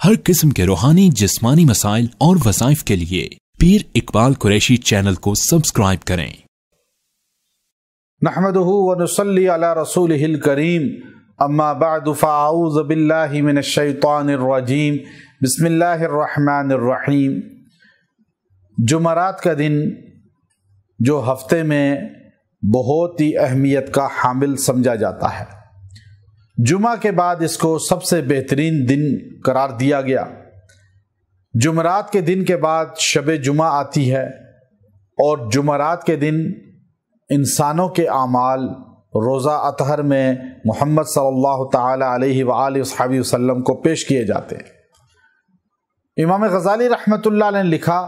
ہر قسم کے روحانی جسمانی مسائل اور وظائف کے لیے پیر اقبال قریشی چینل کو سبسکرائب کریں۔ نحمدہ ونصلی علی رسولہ الکریم، اما بعد فاعوذ باللہ من الشیطان الرجیم، بسم اللہ الرحمن الرحیم۔ جمعرات کا دن جو ہفتے میں بہت ہی اہمیت کا حامل سمجھا جاتا ہے، جمعہ کے بعد اس کو سب سے بہترین دن قرار دیا گیا۔ جمعرات کے دن کے بعد شب جمعہ آتی ہے، اور جمعرات کے دن انسانوں کے اعمال روزہ اطہر میں محمد صلی اللہ تعالی علیہ وآلہ وصحبہ وسلم کو پیش کیے جاتے ہیں۔ امام غزالی رحمۃ اللہ علیہ نے لکھا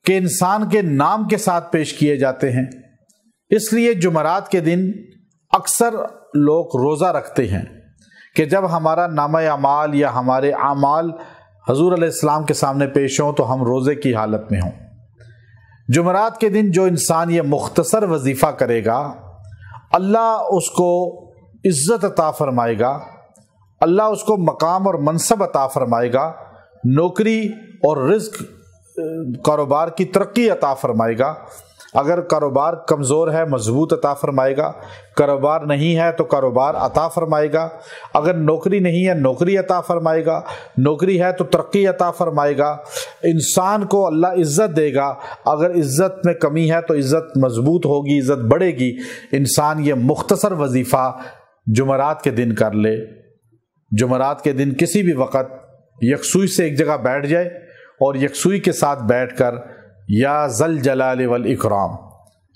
کہ انسان کے نام کے ساتھ پیش کیے جاتے ہیں، اس لیے جمعرات کے دن اکثر لوگ روزہ رکھتے ہیں کہ جب ہمارا نامہ اعمال یا ہمارے اعمال حضور علیہ السلام کے سامنے پیش ہوں تو ہم روزے کی حالت میں ہوں۔ جمعرات کے دن جو انسان یہ مختصر وظیفہ کرے گا، اللہ اس کو عزت عطا فرمائے گا، اللہ اس کو مقام اور منصب عطا فرمائے گا، نوکری اور رزق کاروبار کی ترقی عطا فرمائے گا۔ اگر کاروبار کمزور ہے مضبوط عطا فرمائے گا، کاروبار نہیں ہے تو کاروبار عطا فرمائے گا، اگر نوکری نہیں ہے نوکری عطا فرمائے گا، نوکری ہے تو ترقی عطا فرمائے گا۔ انسان کو اللہ عزت دے گا، اگر عزت میں کمی ہے تو عزت مضبوط ہوگی، عزت بڑھے گی۔ انسان یہ مختصر وظیفہ جمعرات کے دن کر لے، جمعرات کے دن کسی بھی وقت یکسوئی سے ایک جگہ بیٹھ جائے اور یکسوئی کے ساتھ بیٹھ کر یا ذل جلال والاکرام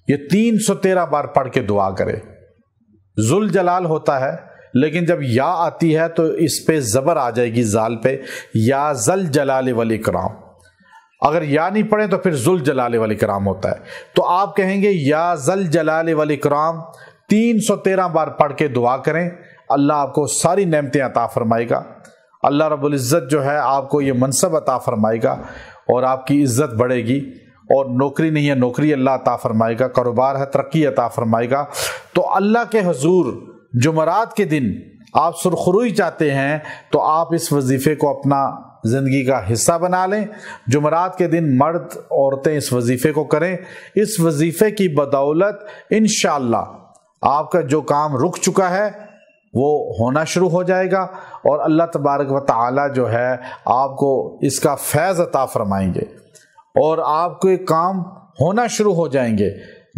یہ 313 بار پڑھ کے دعا کرے۔ ذل جلال ہوتا ہے، لیکن جب یا آتی ہے تو اس پہ زبر آ جائے گی، زال پہ، یا ذل جلال والاکرام۔ اگر یا نہیں پڑھیں تو پھر ذل جلال والاکرام ہوتا ہے، تو آپ کہیں گے یا ذل جلال والاکرام 313 بار پڑھ کے دعا کریں، اللہ آپ کو ساری نعمتیں عطا فرمائے گا۔ اللہ رب العزت جو ہے آپ کو یہ منصب عطا فرمائے گا اور آپ کی عزت بڑھے گی، اور نوکری نہیں ہے نوکری اللہ عطا فرمائے گا، کاروبار ہے ترقی عطا فرمائے گا۔ تو اللہ کے حضور جمعرات کے دن آپ سرخروئی چاہتے ہیں تو آپ اس وظیفے کو اپنا زندگی کا حصہ بنا لیں۔ جمعرات کے دن مرد عورتیں اس وظیفے کو کریں، اس وظیفے کی بدولت انشاءاللہ آپ کا جو کام رک چکا ہے وہ ہونا شروع ہو جائے گا، اور اللہ تبارک و تعالی جو ہے آپ کو اس کا فیض عطا فرمائیں گے، اور آپ کے کام ہونا شروع ہو جائیں گے۔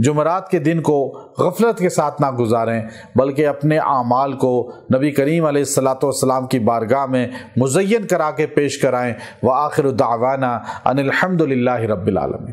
جمعرات کے دن کو غفلت کے ساتھ نہ گزاریں، بلکہ اپنے اعمال کو نبی کریم علیہ الصلاۃ والسلام کی بارگاہ میں مزین کرا کے پیش کرائیں۔ وآخر دعوانا ان الحمد للہ رب العالمین۔